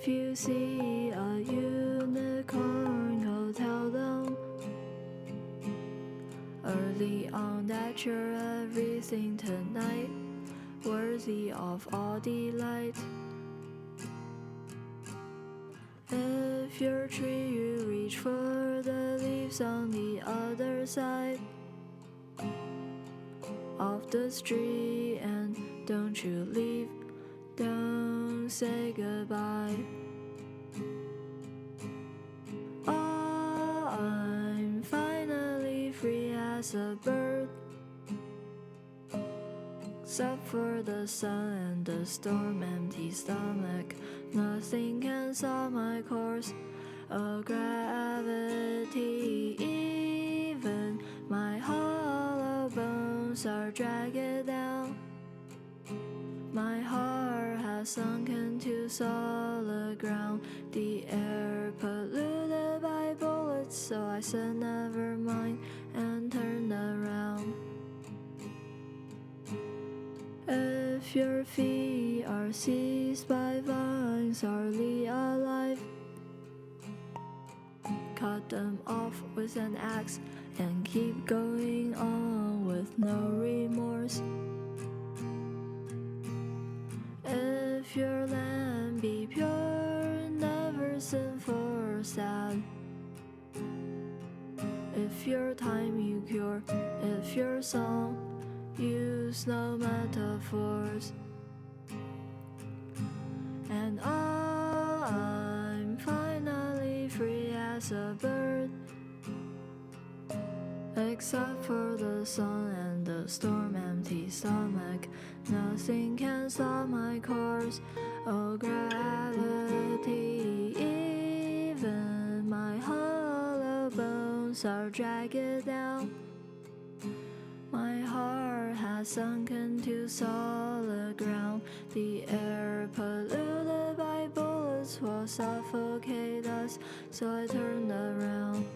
If you see a unicorn, go tell them early on that you're everything tonight, worthy of all delight. If you're a tree, you reach for the leaves on the other side of the street, and don't you leave, don't say goodbye. Oh, I'm finally free as a bird, except for the sun and the storm, empty stomach. Nothing can stop my course of gravity. Even my hollow bones are dragged down. My heart has sunken to solid ground. The air polluted by bullets, so I said never mind and turned around. If your feet are seized by vines, hardly alive, cut them off with an axe and keep going on with no remorse. If your land be pure, never sinful or sad, if your time you cure, if your song use no metaphors, and I'm finally free as a bird, except for the sun and the storm, empty stomach. Nothing can stop my course of gravity. Even my hollow bones are dragged down. My heart has sunken to solid ground. The air polluted by bullets will suffocate us, so I turned around.